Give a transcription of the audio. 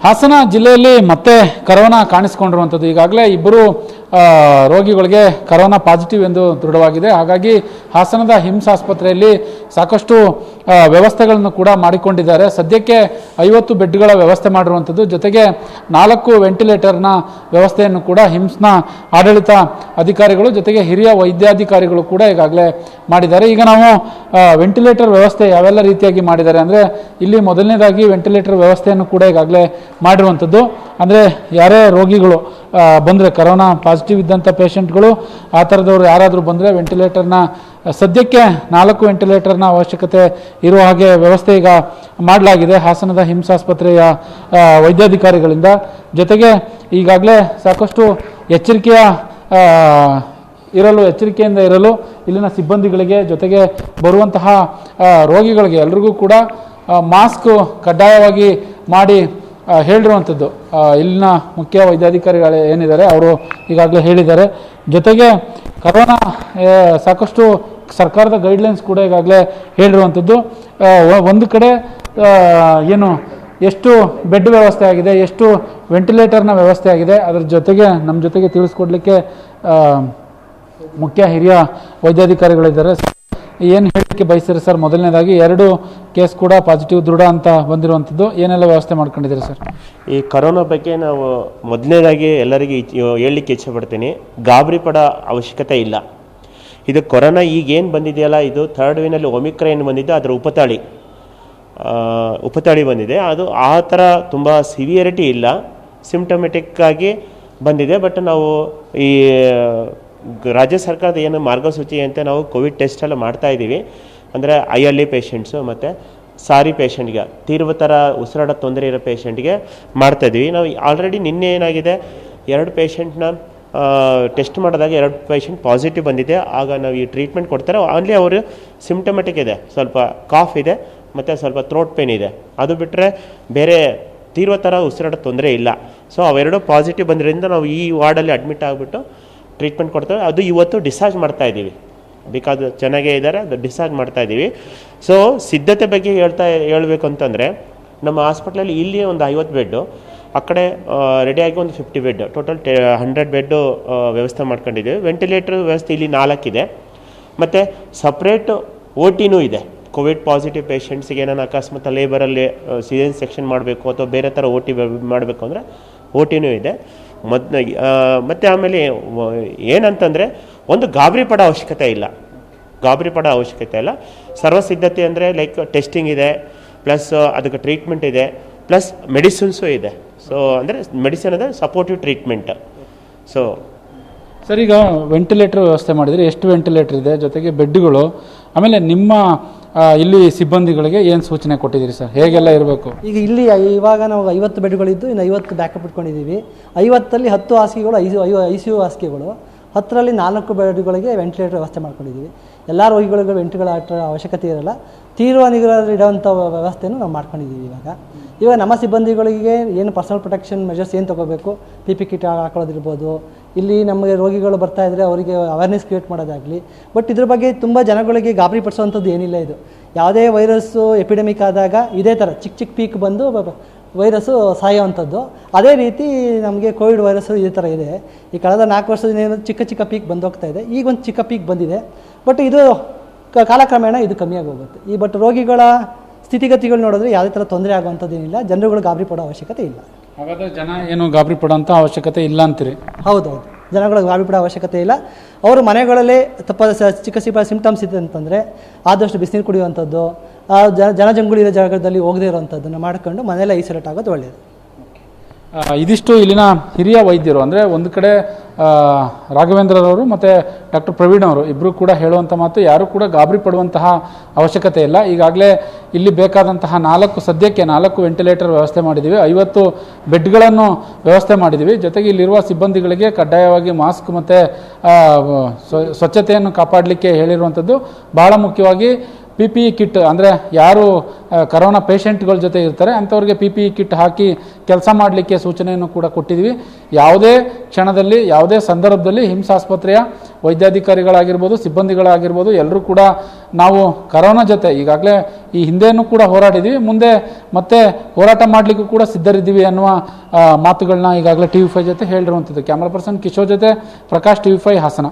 ಹಾಸನ ಜಿಲ್ಲೆಯಲ್ಲಿ ಮತ್ತೆ ಕರೋನಾ ಕಾಣಿಸಿಕೊಂಡಿರುವಂಥದ್ದು. ಈಗಾಗಲೇ ಇಬ್ಬರು ರೋಗಿಗಳಿಗೆ ಕರೋನಾ ಪಾಸಿಟಿವ್ ಎಂದು ದೃಢವಾಗಿದೆ. ಹಾಗಾಗಿ ಹಾಸನದ ಹಿಮ್ಸ್ ಆಸ್ಪತ್ರೆಯಲ್ಲಿ ಸಾಕಷ್ಟು ವ್ಯವಸ್ಥೆಗಳನ್ನು ಕೂಡ ಮಾಡಿಕೊಂಡಿದ್ದಾರೆ. ಸದ್ಯಕ್ಕೆ 50 ಬೆಡ್ಗಳ ವ್ಯವಸ್ಥೆ ಮಾಡಿರುವಂಥದ್ದು, ಜೊತೆಗೆ 4 ವೆಂಟಿಲೇಟರ್ನ ವ್ಯವಸ್ಥೆಯನ್ನು ಕೂಡ ಹಿಮ್ಸ್ನ ಆಡಳಿತ ಅಧಿಕಾರಿಗಳು ಜೊತೆಗೆ ಹಿರಿಯ ವೈದ್ಯಾಧಿಕಾರಿಗಳು ಕೂಡ ಈಗಾಗಲೇ ಮಾಡಿದ್ದಾರೆ. ಈಗ ನಾವು ವೆಂಟಿಲೇಟರ್ ವ್ಯವಸ್ಥೆ ಯಾವೆಲ್ಲ ರೀತಿಯಾಗಿ ಮಾಡಿದ್ದಾರೆ ಅಂದರೆ, ಇಲ್ಲಿ ಮೊದಲನೇದಾಗಿ ವೆಂಟಿಲೇಟರ್ ವ್ಯವಸ್ಥೆಯನ್ನು ಕೂಡ ಈಗಾಗಲೇ ಮಾಡಿರುವಂಥದ್ದು. ಅಂದರೆ ಯಾರೇ ರೋಗಿಗಳು ಬಂದರೆ, ಕರೋನಾ ಪಾಸಿಟಿವ್ ಇದ್ದಂಥ ಪೇಷಂಟ್ಗಳು ಆ ಥರದವರು ಯಾರಾದರೂ ಬಂದರೆ ವೆಂಟಿಲೇಟರ್ನ ಸದ್ಯಕ್ಕೆ 4 ವೆಂಟಿಲೇಟರ್ನ ಅವಶ್ಯಕತೆ ಇರುವ ಹಾಗೆ ವ್ಯವಸ್ಥೆ ಈಗ ಮಾಡಲಾಗಿದೆ ಹಾಸನದ ಹಿಮ್ಸ್ ಆಸ್ಪತ್ರೆಯ ವೈದ್ಯಾಧಿಕಾರಿಗಳಿಂದ. ಜೊತೆಗೆ ಈಗಾಗಲೇ ಸಾಕಷ್ಟು ಎಚ್ಚರಿಕೆಯಿಂದ ಇರಲು ಇಲ್ಲಿನ ಸಿಬ್ಬಂದಿಗಳಿಗೆ ಜೊತೆಗೆ ಬರುವಂತಹ ರೋಗಿಗಳಿಗೆ ಎಲ್ರಿಗೂ ಕೂಡ ಮಾಸ್ಕ್ ಕಡ್ಡಾಯವಾಗಿ ಮಾಡಿ ಹೇಳಿರುವಂಥದ್ದು ಇಲ್ಲಿನ ಮುಖ್ಯ ವೈದ್ಯಾಧಿಕಾರಿಗಳು ಏನಿದ್ದಾರೆ ಅವರು ಈಗಾಗಲೇ ಹೇಳಿದ್ದಾರೆ. ಜೊತೆಗೆ ಕರೋನಾ ಸಾಕಷ್ಟು ಸರ್ಕಾರದ ಗೈಡ್ಲೈನ್ಸ್ ಕೂಡ ಈಗಾಗಲೇ ಹೇಳಿರುವಂಥದ್ದು. ಒಂದು ಕಡೆ ಎಷ್ಟು ಬೆಡ್ ವ್ಯವಸ್ಥೆ ಆಗಿದೆ, ಎಷ್ಟು ವೆಂಟಿಲೇಟರ್ನ ವ್ಯವಸ್ಥೆ ಆಗಿದೆ, ಅದರ ಜೊತೆಗೆ ನಮ್ಮ ಜೊತೆಗೆ ತಿಳಿಸ್ಕೊಡ್ಲಿಕ್ಕೆ ಮುಖ್ಯ ಹಿರಿಯ ವೈದ್ಯಾಧಿಕಾರಿಗಳಿದ್ದಾರೆ. ಏನು ಹೇಳಲಿಕ್ಕೆ ಬಯಸ್ತೀರಿ ಸರ್? ಮೊದಲನೇದಾಗಿ 2 ಕೇಸ್ ಕೂಡ ಪಾಸಿಟಿವ್ ದೃಢ ಅಂತ ಬಂದಿರುವಂಥದ್ದು, ಏನೆಲ್ಲ ವ್ಯವಸ್ಥೆ ಮಾಡ್ಕೊಂಡಿದ್ದೀರಿ ಸರ್? ಈ ಕರೋನಾ ಬಗ್ಗೆ ನಾವು ಮೊದಲನೇದಾಗಿ ಎಲ್ಲರಿಗೆ ಹೇಳಲಿಕ್ಕೆ ಇಚ್ಛೆ ಪಡ್ತೀನಿ, ಗಾಬರಿ ಪಡೋ ಅವಶ್ಯಕತೆ ಇಲ್ಲ. ಇದು ಕೊರೋನಾ ಈಗೇನು ಬಂದಿದೆಯಲ್ಲ, ಇದು 3rd ವೇವ್ನಲ್ಲಿ ಒಮಿಕ್ರಾನ್ ಬಂದಿದ್ದು, ಅದರ ಉಪತಳಿ ಬಂದಿದೆ. ಅದು ಆ ಥರ ತುಂಬ ಸಿವಿಯರಿಟಿ ಇಲ್ಲ, ಸಿಂಪ್ಟಮೆಟಿಕ್ ಆಗಿ ಬಂದಿದೆ. ಬಟ್ ನಾವು ಈ ರಾಜ್ಯ ಸರ್ಕಾರದ ಏನು ಮಾರ್ಗಸೂಚಿ ಅಂತ ನಾವು ಕೋವಿಡ್ ಟೆಸ್ಟ್ ಎಲ್ಲ ಮಾಡ್ತಾ ಇದ್ದೀವಿ. ಅಂದರೆ ILD ಪೇಷಂಟ್ಸು ಮತ್ತು ಸಾರಿ ಪೇಷಂಟ್ಗೆ, ತೀವ್ರತರ ಉಸಿರಾಡ ತೊಂದರೆ ಇರೋ ಪೇಷಂಟ್ಗೆ ಮಾಡ್ತಾಯಿದ್ದೀವಿ. ನಾವು ಆಲ್ರೆಡಿ ನಿನ್ನೆ ಏನಾಗಿದೆ, 2 ಪೇಷಂಟ್ನ ಟೆಸ್ಟ್ ಮಾಡಿದಾಗ 2 ಪೇಷಂಟ್ ಪಾಸಿಟಿವ್ ಬಂದಿದೆ. ಆಗ ನಾವು ಈ ಟ್ರೀಟ್ಮೆಂಟ್ ಕೊಡ್ತಾರೆ. ಅಲ್ಲಿ ಅವರು ಸಿಂಪ್ಟಮೆಟಿಕ್ ಇದೆ, ಸ್ವಲ್ಪ ಕಾಫ್ ಇದೆ ಮತ್ತು ಸ್ವಲ್ಪ ಥ್ರೋಟ್ ಪೇನ್ ಇದೆ. ಅದು ಬಿಟ್ಟರೆ ಬೇರೆ ತೀವ್ರತರ ಉಸಿರಾಡ ತೊಂದರೆ ಇಲ್ಲ. ಸೊ ಅವೆರಡು ಪಾಸಿಟಿವ್ ಬಂದಿರೋದ್ರಿಂದ ನಾವು ಈ ವಾರ್ಡಲ್ಲಿ ಅಡ್ಮಿಟ್ ಆಗಿಬಿಟ್ಟು ಟ್ರೀಟ್ಮೆಂಟ್ ಕೊಡ್ತೇವೆ. ಅದು ಇವತ್ತು ಡಿಸ್ಚಾರ್ಜ್ ಮಾಡ್ತಾ ಇದ್ದೀವಿ, ಬಿಕಾಸ್ ಚೆನ್ನಾಗೇ ಇದ್ದಾರೆ, ಅದು ಡಿಸ್ಚಾರ್ಜ್ ಮಾಡ್ತಾ ಇದ್ದೀವಿ. ಸೊ ಸಿದ್ಧತೆ ಬಗ್ಗೆ ಹೇಳಬೇಕು ಅಂತಂದರೆ, ನಮ್ಮ ಹಾಸ್ಪಿಟ್ಲಲ್ಲಿ ಇಲ್ಲಿ ಒಂದು 50 ಬೆಡ್ಡು, ಆ ಕಡೆ ರೆಡಿಯಾಗಿ ಒಂದು 50 ಬೆಡ್, ಟೋಟಲ್ 100 ಬೆಡ್ಡು ವ್ಯವಸ್ಥೆ ಮಾಡ್ಕೊಂಡಿದ್ದೀವಿ. ವೆಂಟಿಲೇಟರ್ ವ್ಯವಸ್ಥೆ ಇಲ್ಲಿ 4 ಇದೆ, ಮತ್ತು ಸಪ್ರೇಟ್ OTನೂ ಇದೆ. ಕೋವಿಡ್ ಪಾಸಿಟಿವ್ ಪೇಷಂಟ್ಸಿಗೆ ಏನಾರು ಅಕಸ್ಮಾತ್ ಲೇಬರಲ್ಲಿ ಸಿಜನ್ ಸೆಕ್ಷನ್ ಮಾಡಬೇಕು ಅಥವಾ ಬೇರೆ ಥರ OT ಮಾಡಬೇಕು ಅಂದರೆ OTನೂ ಇದೆ. ಮತ್ತು ಆಮೇಲೆ ಏನಂತಂದರೆ, ಒಂದು ಗಾಬರಿ ಪಡೋ ಅವಶ್ಯಕತೆ ಇಲ್ಲ. ಸರ್ವಸಿದ್ಧತೆ ಅಂದರೆ ಲೈಕ್ ಟೆಸ್ಟಿಂಗ್ ಇದೆ, ಪ್ಲಸ್ ಅದಕ್ಕೆ ಟ್ರೀಟ್ಮೆಂಟ್ ಇದೆ, ಪ್ಲಸ್ ಮೆಡಿಸಿನ್ಸು ಇದೆ. ಸೊ ಅಂದರೆ ಮೆಡಿಸಿನ್ ಅಂದರೆ ಸಪೋರ್ಟಿವ್ ಟ್ರೀಟ್ಮೆಂಟ್. ಸೊ ಸರ್, ಈಗ ವೆಂಟಿಲೇಟರ್ ವ್ಯವಸ್ಥೆ ಮಾಡಿದರೆ ಎಷ್ಟು ವೆಂಟಿಲೇಟರ್ ಇದೆ, ಜೊತೆಗೆ ಬೆಡ್ಗಳು, ಆಮೇಲೆ ನಿಮ್ಮ ಇಲ್ಲಿ ಸಿಬ್ಬಂದಿಗಳಿಗೆ ಏನು ಸೂಚನೆ ಕೊಟ್ಟಿದ್ದೀರಿ ಸರ್? ಹೇಗೆಲ್ಲ ಇರಬೇಕು? ಈಗ ಇಲ್ಲಿ ಇವಾಗ ನಾವು 50 ಬೆಡ್ಗಳಿದ್ದು, ಇನ್ನು 50 ಬ್ಯಾಕಪ್ ಇಟ್ಕೊಂಡಿದ್ದೀವಿ. 50ರಲ್ಲಿ 10 ಹಾಸಿಗೆಗಳು ICU ಹಾಸಿಗೆಗಳು, 10ರಲ್ಲಿ 4 ಬೆಡ್ಗಳಿಗೆ ವೆಂಟಿಲೇಟರ್ ವ್ಯವಸ್ಥೆ ಮಾಡ್ಕೊಂಡಿದ್ದೀವಿ. ಎಲ್ಲ ರೋಗಿಗಳಿಗೂ ವೆಂಟಿಲೇಟರ್ ಅವಶ್ಯಕತೆ ಇರಲ್ಲ. ತೀವ್ರ ನಿಗಾದಲ್ಲಿಡುವಂಥ ವ್ಯವಸ್ಥೆಯನ್ನು ನಾವು ಮಾಡ್ಕೊಂಡಿದ್ದೀವಿ. ಇವಾಗ ನಮ್ಮ ಸಿಬ್ಬಂದಿಗಳಿಗೆ ಏನು ಪರ್ಸನಲ್ ಪ್ರೊಟೆಕ್ಷನ್ ಮೆಜರ್ಸ್ ಏನು ತೊಗೋಬೇಕು, PP ಕಿಟ್ ಹಾಕೊಳ್ಳೋದಿರ್ಬೋದು, ಇಲ್ಲಿ ನಮಗೆ ರೋಗಿಗಳು ಬರ್ತಾ ಇದ್ದರೆ ಅವರಿಗೆ ಅವೇರ್ನೆಸ್ ಕ್ರಿಯೇಟ್ ಮಾಡೋದಾಗಲಿ. ಬಟ್ ಇದ್ರ ಬಗ್ಗೆ ತುಂಬ ಜನಗಳಿಗೆ ಗಾಬರಿ ಪಡಿಸೋವಂಥದ್ದು ಏನಿಲ್ಲ. ಇದು ಯಾವುದೇ ವೈರಸ್ಸು ಎಪಿಡೆಮಿಕ್ ಆದಾಗ ಇದೇ ಥರ ಚಿಕ್ಕ ಪೀಕ್ ಬಂದು ವೈರಸ್ಸು ಸಾಯೋವಂಥದ್ದು. ಅದೇ ರೀತಿ ನಮಗೆ ಕೋವಿಡ್ ವೈರಸ್ಸು ಇದೇ ಥರ ಇದೆ. ಈ ಕಳೆದ 4 ವರ್ಷದಿಂದ ಚಿಕ್ಕ ಪೀಕ್ ಬಂದೋಗ್ತಾ ಇದೆ. ಈಗ ಒಂದು ಚಿಕ್ಕ ಪೀಕ್ ಬಂದಿದೆ, ಬಟ್ ಇದು ಕಾಲಕ್ರಮೇಣ ಇದು ಕಮ್ಮಿಯಾಗಿ ಹೋಗುತ್ತೆ. ಬಟ್ ರೋಗಿಗಳ ಸ್ಥಿತಿಗತಿಗಳು ನೋಡಿದ್ರೆ ಯಾವುದೇ ಥರ ತೊಂದರೆ ಆಗುವಂಥದ್ದು ಏನಿಲ್ಲ. ಜನರುಗಳು ಗಾಬರಿ ಪಡೋ ಅವಶ್ಯಕತೆ ಇಲ್ಲ. ಹಾಗಾದರೆ ಜನ ಏನು ಗಾಬರಿ ಪಡೋಂಥ ಅವಶ್ಯಕತೆ ಇಲ್ಲ ಅಂತೀರಿ? ಹೌದು, ಜನಗಳು ಗಾಬರಿ ಪಡೋ ಅವಶ್ಯಕತೆ ಇಲ್ಲ. ಅವರು ಮನೆಗಳಲ್ಲೇ ಚಿಕ್ಕ ಸಿಂಪ್ಟಮ್ಸ್ ಇದೆ ಅಂತಂದರೆ ಆದಷ್ಟು ಬಿಸಿನೀರು ಕುಡಿಯುವಂಥದ್ದು, ಜನಜಂಗುಳಿ ಇರೋ ಜಾಗದಲ್ಲಿ ಹೋಗದೇ ಇರೋವಂಥದ್ದನ್ನು ಮಾಡ್ಕೊಂಡು ಮನೆಯಲ್ಲೇ ಐಸೋಲೇಟ್ ಆಗೋದು ಒಳ್ಳೆಯದು. ಇದಿಷ್ಟು ಇಲ್ಲಿನ ಹಿರಿಯ ವೈದ್ಯರು, ಅಂದರೆ ಒಂದು ಕಡೆ ರಾಘವೇಂದ್ರರವರು ಮತ್ತು ಡಾಕ್ಟರ್ ಪ್ರವೀಣ್ ಅವರು ಇಬ್ಬರು ಕೂಡ ಹೇಳುವಂಥ ಮಾತು, ಯಾರು ಕೂಡ ಗಾಬರಿ ಪಡುವಂತಹ ಅವಶ್ಯಕತೆ ಇಲ್ಲ. ಈಗಾಗಲೇ ಇಲ್ಲಿ ಬೇಕಾದಂತಹ ಸದ್ಯಕ್ಕೆ 4 ವೆಂಟಿಲೇಟರ್ ವ್ಯವಸ್ಥೆ ಮಾಡಿದ್ದೀವಿ, 50 ಬೆಡ್ಗಳನ್ನು ವ್ಯವಸ್ಥೆ ಮಾಡಿದ್ದೀವಿ. ಜೊತೆಗೆ ಇಲ್ಲಿರುವ ಸಿಬ್ಬಂದಿಗಳಿಗೆ ಕಡ್ಡಾಯವಾಗಿ ಮಾಸ್ಕ್ ಮತ್ತು ಸ್ವಚ್ಛತೆಯನ್ನು ಕಾಪಾಡಲಿಕ್ಕೆ ಹೇಳಿರುವಂಥದ್ದು. ಭಾಳ ಮುಖ್ಯವಾಗಿ PPE ಕಿಟ್, ಅಂದರೆ ಯಾರು ಕರೋನಾ ಪೇಷಂಟ್ಗಳ ಜೊತೆ ಇರ್ತಾರೆ ಅಂಥವ್ರಿಗೆ PPE ಕಿಟ್ ಹಾಕಿ ಕೆಲಸ ಮಾಡಲಿಕ್ಕೆ ಸೂಚನೆಯನ್ನು ಕೂಡ ಕೊಟ್ಟಿದ್ವಿ. ಯಾವುದೇ ಕ್ಷಣದಲ್ಲಿ, ಯಾವುದೇ ಸಂದರ್ಭದಲ್ಲಿ ಹಿಮ್ಸ್ ಆಸ್ಪತ್ರೆಯ ವೈದ್ಯಾಧಿಕಾರಿಗಳಾಗಿರ್ಬೋದು, ಸಿಬ್ಬಂದಿಗಳಾಗಿರ್ಬೋದು, ಎಲ್ಲರೂ ಕೂಡ ನಾವು ಕರೋನಾ ಜೊತೆ ಈಗಾಗಲೇ ಈ ಹಿಂದೆನೂ ಕೂಡ ಹೋರಾಡಿದ್ದೀವಿ, ಮುಂದೆ ಮತ್ತೆ ಹೋರಾಟ ಮಾಡಲಿಕ್ಕೂ ಕೂಡ ಸಿದ್ಧರಿದ್ದೀವಿ ಅನ್ನುವ ಮಾತುಗಳನ್ನ ಈಗಾಗಲೇ TV5 ಜೊತೆ ಹೇಳಿರುವಂಥದ್ದು. ಕ್ಯಾಮ್ರಾ ಪರ್ಸನ್ ಕಿಶೋರ್ ಜೊತೆ ಪ್ರಕಾಶ್, TV5 ಹಾಸನ.